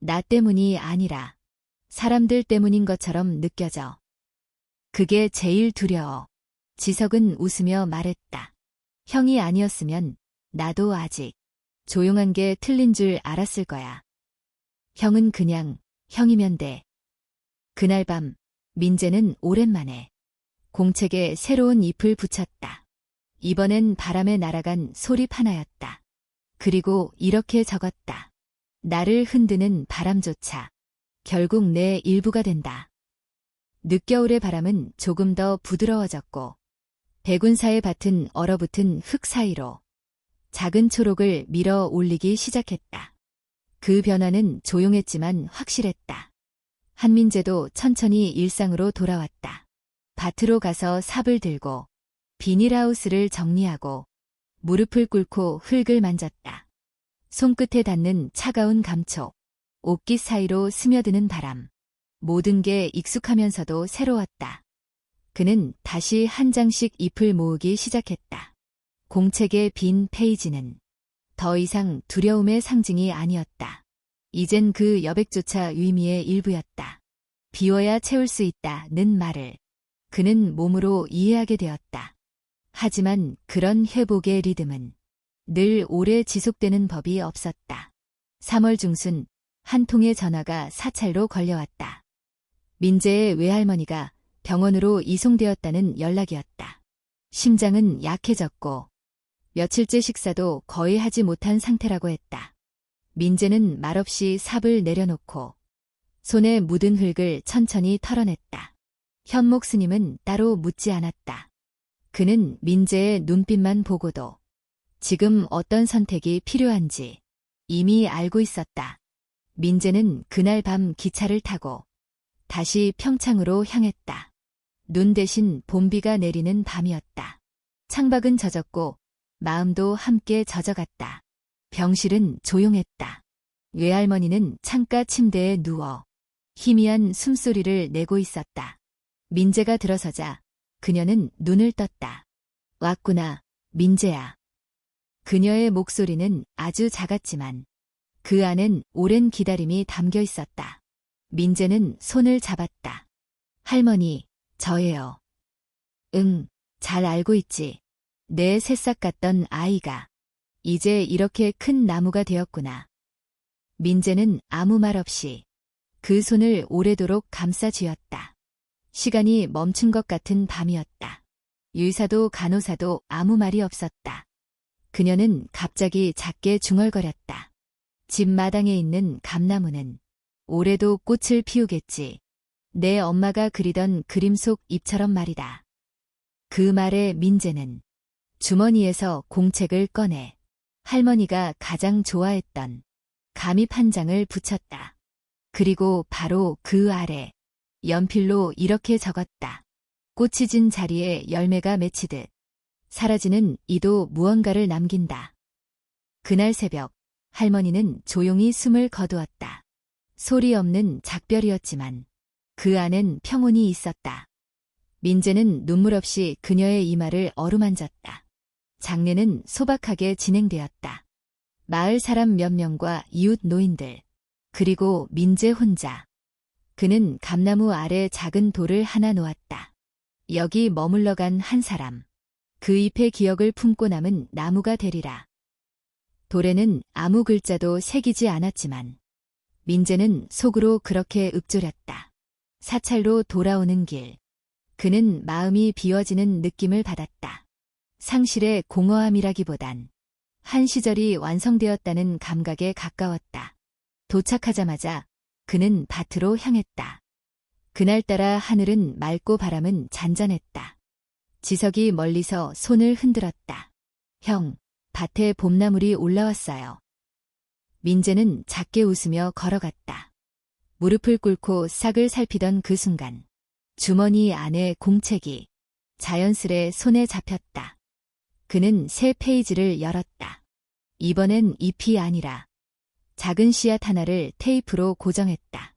Speaker 1: 나 때문이 아니라 사람들 때문인 것처럼 느껴져. 그게 제일 두려워. 지석은 웃으며 말했다. 형이 아니었으면 나도 아직 조용한 게 틀린 줄 알았을 거야. 형은 그냥 형이면 돼. 그날 밤 민재는 오랜만에 공책에 새로운 잎을 붙였다. 이번엔 바람에 날아간 소립 하나였다. 그리고 이렇게 적었다. 나를 흔드는 바람조차 결국 내 일부가 된다. 늦겨울의 바람은 조금 더 부드러워졌고 백운사의 밭은 얼어붙은 흙 사이로 작은 초록을 밀어 올리기 시작했다. 그 변화는 조용했지만 확실했다. 한민재도 천천히 일상으로 돌아왔다. 밭으로 가서 삽을 들고 비닐하우스를 정리하고 무릎을 꿇고 흙을 만졌다. 손끝에 닿는 차가운 감촉, 옷깃 사이로 스며드는 바람. 모든 게 익숙하면서도 새로웠다. 그는 다시 한 장씩 잎을 모으기 시작했다. 공책의 빈 페이지는 더 이상 두려움의 상징이 아니었다. 이젠 그 여백조차 의미의 일부였다. 비워야 채울 수 있다는 말을 그는 몸으로 이해하게 되었다. 하지만 그런 회복의 리듬은 늘 오래 지속되는 법이 없었다. 3월 중순 한 통의 전화가 사찰로 걸려왔다. 민재의 외할머니가 병원으로 이송되었다는 연락이었다. 심장은 약해졌고 며칠째 식사도 거의 하지 못한 상태라고 했다. 민재는 말없이 삽을 내려놓고 손에 묻은 흙을 천천히 털어냈다. 현목 스님은 따로 묻지 않았다. 그는 민재의 눈빛만 보고도 지금 어떤 선택이 필요한지 이미 알고 있었다. 민재는 그날 밤 기차를 타고 다시 평창으로 향했다. 눈 대신 봄비가 내리는 밤이었다. 창밖은 젖었고 마음도 함께 젖어갔다. 병실은 조용했다. 외할머니는 창가 침대에 누워 희미한 숨소리를 내고 있었다. 민재가 들어서자 그녀는 눈을 떴다. 왔구나, 민재야. 그녀의 목소리는 아주 작았지만 그 안엔 오랜 기다림이 담겨 있었다. 민재는 손을 잡았다. 할머니, 저예요. 응, 잘 알고 있지. 내 새싹 같던 아이가 이제 이렇게 큰 나무가 되었구나. 민재는 아무 말 없이 그 손을 오래도록 감싸 쥐었다. 시간이 멈춘 것 같은 밤이었다. 의사도 간호사도 아무 말이 없었다. 그녀는 갑자기 작게 중얼거렸다. 집 마당에 있는 감나무는 올해도 꽃을 피우겠지. 내 엄마가 그리던 그림 속 잎처럼 말이다. 그 말에 민재는 주머니에서 공책을 꺼내 할머니가 가장 좋아했던 감입 한 장을 붙였다. 그리고 바로 그 아래 연필로 이렇게 적었다. 꽃이 진 자리에 열매가 맺히듯 사라지는 이도 무언가를 남긴다. 그날 새벽 할머니는 조용히 숨을 거두었다. 소리 없는 작별이었지만 그 안엔 평온이 있었다. 민재는 눈물 없이 그녀의 이마를 어루만졌다. 장례는 소박하게 진행되었다. 마을 사람 몇 명과 이웃 노인들, 그리고 민재 혼자. 그는 감나무 아래 작은 돌을 하나 놓았다. 여기 머물러 간 한 사람. 그 잎의 기억을 품고 남은 나무가 되리라. 돌에는 아무 글자도 새기지 않았지만 민재는 속으로 그렇게 읊조렸다. 사찰로 돌아오는 길. 그는 마음이 비워지는 느낌을 받았다. 상실의 공허함이라기보단 한 시절이 완성되었다는 감각에 가까웠다. 도착하자마자 그는 밭으로 향했다. 그날따라 하늘은 맑고 바람은 잔잔했다. 지석이 멀리서 손을 흔들었다. 형, 밭에 봄나물이 올라왔어요. 민재는 작게 웃으며 걸어갔다. 무릎을 꿇고 싹을 살피던 그 순간 주머니 안에 공책이 자연스레 손에 잡혔다. 그는 새 페이지를 열었다. 이번엔 잎이 아니라 작은 씨앗 하나를 테이프로 고정했다.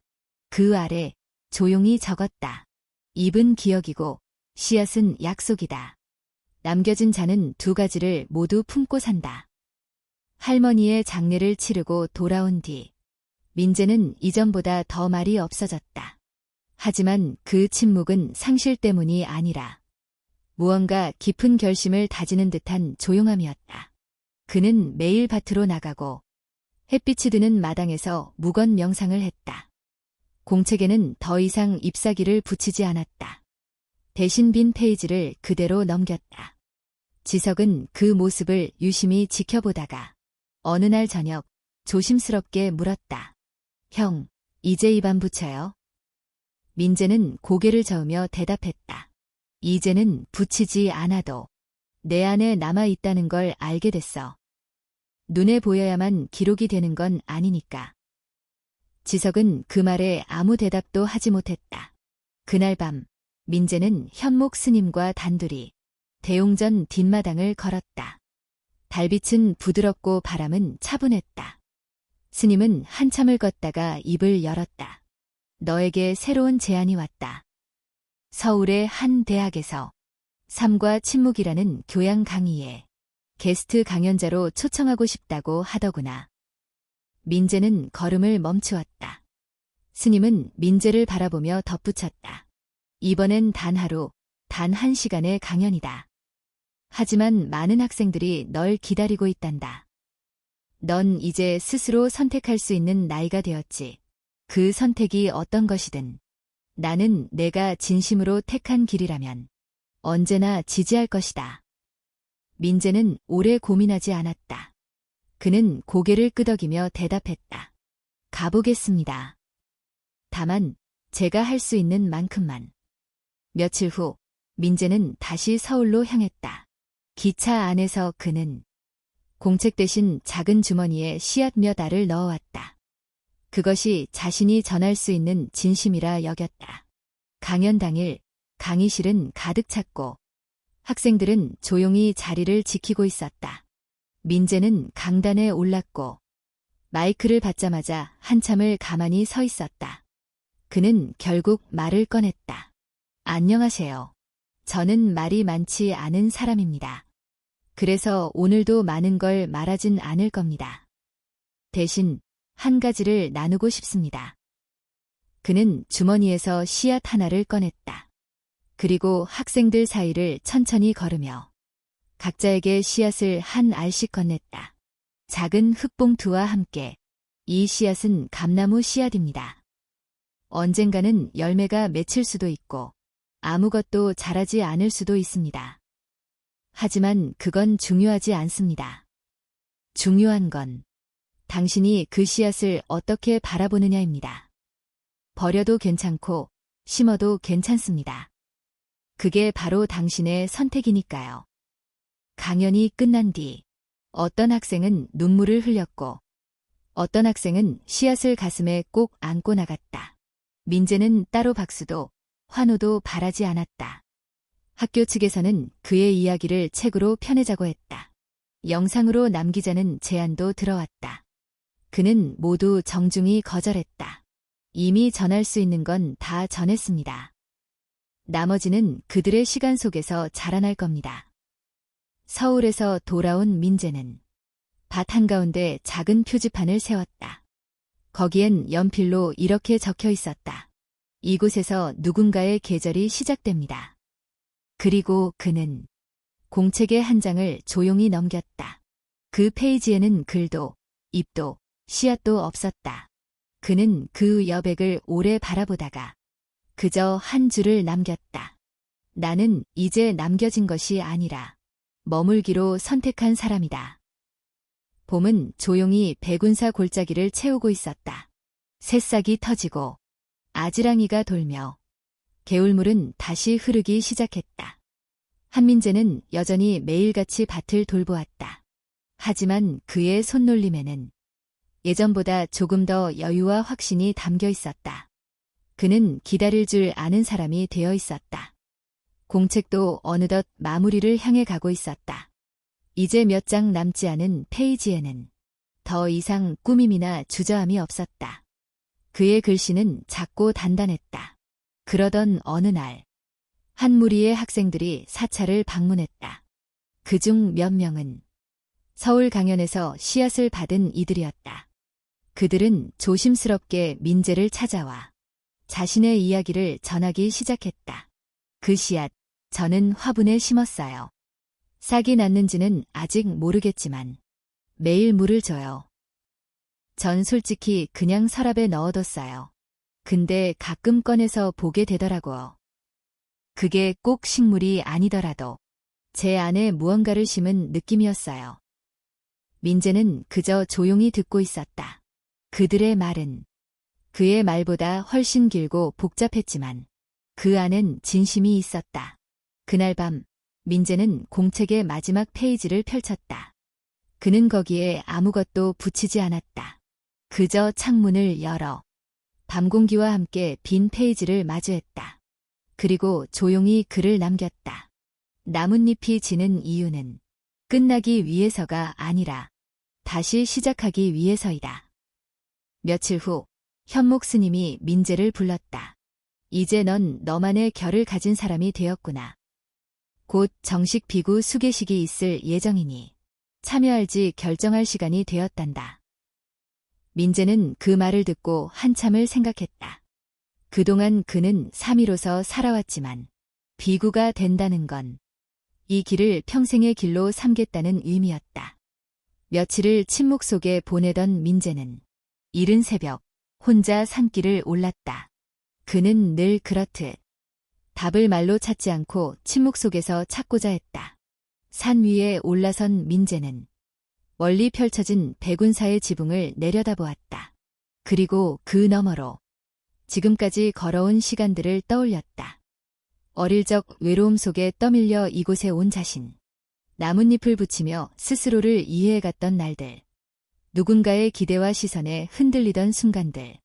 Speaker 1: 그 아래 조용히 적었다. 잎은 기억이고 씨앗은 약속이다. 남겨진 자는 두 가지를 모두 품고 산다. 할머니의 장례를 치르고 돌아온 뒤 민재는 이전보다 더 말이 없어졌다. 하지만 그 침묵은 상실 때문이 아니라 무언가 깊은 결심을 다지는 듯한 조용함이었다. 그는 매일 밭으로 나가고 햇빛이 드는 마당에서 무건 명상을 했다. 공책에는 더 이상 잎사귀를 붙이지 않았다. 대신 빈 페이지를 그대로 넘겼다. 지석은 그 모습을 유심히 지켜보다가 어느 날 저녁 조심스럽게 물었다. 형, 이제 입 안 붙여요? 민재는 고개를 저으며 대답했다. 이제는 붙이지 않아도 내 안에 남아있다는 걸 알게 됐어. 눈에 보여야만 기록이 되는 건 아니니까. 지석은 그 말에 아무 대답도 하지 못했다. 그날 밤 민재는 현목 스님과 단둘이 대용전 뒷마당을 걸었다. 달빛은 부드럽고 바람은 차분했다. 스님은 한참을 걷다가 입을 열었다. 너에게 새로운 제안이 왔다. 서울의 한 대학에서 삶과 침묵이라는 교양 강의에 게스트 강연자로 초청하고 싶다고 하더구나. 민재는 걸음을 멈추었다. 스님은 민재를 바라보며 덧붙였다. 이번엔 단 하루, 단 1시간의 강연이다. 하지만 많은 학생들이 널 기다리고 있단다. 넌 이제 스스로 선택할 수 있는 나이가 되었지. 그 선택이 어떤 것이든 나는 내가 진심으로 택한 길이라면 언제나 지지할 것이다. 민재는 오래 고민하지 않았다. 그는 고개를 끄덕이며 대답했다. 가보겠습니다. 다만 제가 할 수 있는 만큼만. 며칠 후 민재는 다시 서울로 향했다. 기차 안에서 그는 공책 대신 작은 주머니에 씨앗 몇 알을 넣어왔다. 그것이 자신이 전할 수 있는 진심이라 여겼다. 강연 당일 강의실은 가득 찼고 학생들은 조용히 자리를 지키고 있었다. 민재는 강단에 올랐고 마이크를 받자마자 한참을 가만히 서 있었다. 그는 결국 말을 꺼냈다. 안녕하세요. 저는 말이 많지 않은 사람입니다. 그래서 오늘도 많은 걸 말하진 않을 겁니다. 대신 한 가지를 나누고 싶습니다. 그는 주머니에서 씨앗 하나를 꺼냈다. 그리고 학생들 사이를 천천히 걸으며 각자에게 씨앗을 한 알씩 건넸다. 작은 흙봉투와 함께 이 씨앗은 감나무 씨앗입니다. 언젠가는 열매가 맺힐 수도 있고 아무것도 자라지 않을 수도 있습니다. 하지만 그건 중요하지 않습니다. 중요한 건 당신이 그 씨앗을 어떻게 바라보느냐입니다. 버려도 괜찮고 심어도 괜찮습니다. 그게 바로 당신의 선택이니까요. 강연이 끝난 뒤 어떤 학생은 눈물을 흘렸고 어떤 학생은 씨앗을 가슴에 꼭 안고 나갔다. 민재는 따로 박수도 환호도 바라지 않았다. 학교 측에서는 그의 이야기를 책으로 펴내자고 했다. 영상으로 남기자는 제안도 들어왔다. 그는 모두 정중히 거절했다. 이미 전할 수 있는 건 다 전했습니다. 나머지는 그들의 시간 속에서 자라날 겁니다. 서울에서 돌아온 민재는 밭 한가운데 작은 표지판을 세웠다. 거기엔 연필로 이렇게 적혀 있었다. 이곳에서 누군가의 계절이 시작됩니다. 그리고 그는 공책의 한 장을 조용히 넘겼다. 그 페이지에는 글도, 잎도, 씨앗도 없었다. 그는 그 여백을 오래 바라보다가 그저 한 줄을 남겼다. 나는 이제 남겨진 것이 아니라 머물기로 선택한 사람이다. 봄은 조용히 백운사 골짜기를 채우고 있었다. 새싹이 터지고 아지랑이가 돌며 개울물은 다시 흐르기 시작했다. 한민재는 여전히 매일같이 밭을 돌보았다. 하지만 그의 손놀림에는 예전보다 조금 더 여유와 확신이 담겨 있었다. 그는 기다릴 줄 아는 사람이 되어 있었다. 공책도 어느덧 마무리를 향해 가고 있었다. 이제 몇 장 남지 않은 페이지에는 더 이상 꾸밈이나 주저함이 없었다. 그의 글씨는 작고 단단했다. 그러던 어느 날, 한 무리의 학생들이 사찰을 방문했다. 그중 몇 명은 서울 강연에서 씨앗을 받은 이들이었다. 그들은 조심스럽게 민재를 찾아와 자신의 이야기를 전하기 시작했다. 그 씨앗, 저는 화분에 심었어요. 싹이 났는지는 아직 모르겠지만 매일 물을 줘요. 전 솔직히 그냥 서랍에 넣어뒀어요. 근데 가끔 꺼내서 보게 되더라고요. 그게 꼭 식물이 아니더라도 제 안에 무언가를 심은 느낌이었어요. 민재는 그저 조용히 듣고 있었다. 그들의 말은 그의 말보다 훨씬 길고 복잡했지만 그 안엔 진심이 있었다. 그날 밤 민재는 공책의 마지막 페이지를 펼쳤다. 그는 거기에 아무것도 붙이지 않았다. 그저 창문을 열어 밤 공기와 함께 빈 페이지를 마주했다. 그리고 조용히 글을 남겼다. 나뭇잎이 지는 이유는 끝나기 위해서가 아니라 다시 시작하기 위해서이다. 며칠 후 현목 스님이 민재를 불렀다. 이제 넌 너만의 결을 가진 사람이 되었구나. 곧 정식 비구 수계식이 있을 예정이니 참여할지 결정할 시간이 되었단다. 민재는 그 말을 듣고 한참을 생각했다. 그동안 그는 사미로서 살아왔지만 비구가 된다는 건 이 길을 평생의 길로 삼겠다는 의미였다. 며칠을 침묵 속에 보내던 민재는 이른 새벽 혼자 산길을 올랐다. 그는 늘 그렇듯 답을 말로 찾지 않고 침묵 속에서 찾고자 했다. 산 위에 올라선 민재는 멀리 펼쳐진 백운사의 지붕을 내려다보았다. 그리고 그 너머로 지금까지 걸어온 시간들을 떠올렸다. 어릴 적 외로움 속에 떠밀려 이곳에 온 자신, 나뭇잎을 붙이며 스스로를 이해해갔던 날들, 누군가의 기대와 시선에 흔들리던 순간들,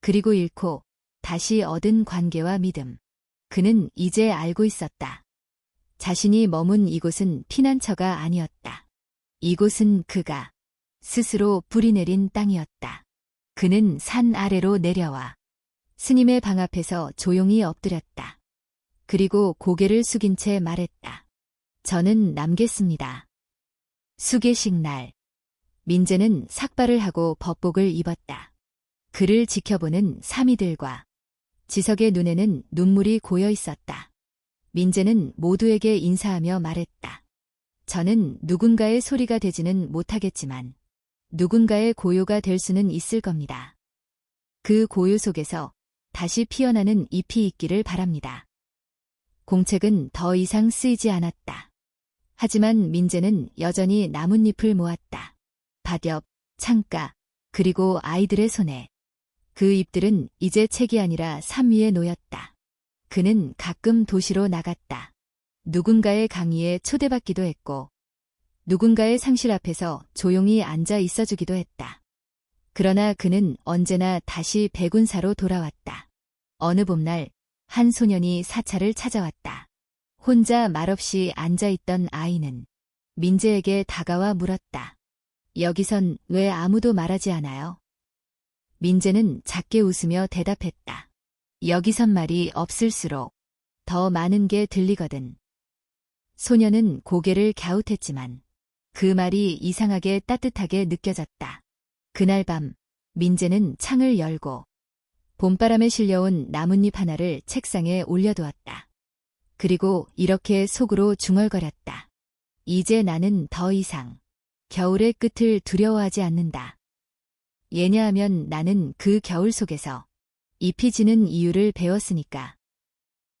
Speaker 1: 그리고 잃고 다시 얻은 관계와 믿음. 그는 이제 알고 있었다. 자신이 머문 이곳은 피난처가 아니었다. 이곳은 그가 스스로 뿌리내린 땅이었다. 그는 산 아래로 내려와 스님의 방 앞에서 조용히 엎드렸다. 그리고 고개를 숙인 채 말했다. 저는 남겠습니다. 수계식 날, 민재는 삭발을 하고 법복을 입었다. 그를 지켜보는 사미들과 지석의 눈에는 눈물이 고여 있었다. 민재는 모두에게 인사하며 말했다. 저는 누군가의 소리가 되지는 못하겠지만 누군가의 고요가 될 수는 있을 겁니다. 그 고요 속에서 다시 피어나는 잎이 있기를 바랍니다. 공책은 더 이상 쓰이지 않았다. 하지만 민재는 여전히 나뭇잎을 모았다. 밭옆, 창가, 그리고 아이들의 손에. 그 잎들은 이제 책이 아니라 삶 위에 놓였다. 그는 가끔 도시로 나갔다. 누군가의 강의에 초대받기도 했고 누군가의 상실 앞에서 조용히 앉아 있어주기도 했다. 그러나 그는 언제나 다시 백운사로 돌아왔다. 어느 봄날 한 소년이 사찰을 찾아왔다. 혼자 말없이 앉아있던 아이는 민재에게 다가와 물었다. 여기선 왜 아무도 말하지 않아요? 민재는 작게 웃으며 대답했다. 여기선 말이 없을수록 더 많은 게 들리거든. 소년은 고개를 갸웃했지만 그 말이 이상하게 따뜻하게 느껴졌다. 그날 밤 민재는 창을 열고 봄바람에 실려온 나뭇잎 하나를 책상에 올려두었다. 그리고 이렇게 속으로 중얼거렸다. 이제 나는 더 이상 겨울의 끝을 두려워하지 않는다. 왜냐하면 나는 그 겨울 속에서 잎이 지는 이유를 배웠으니까.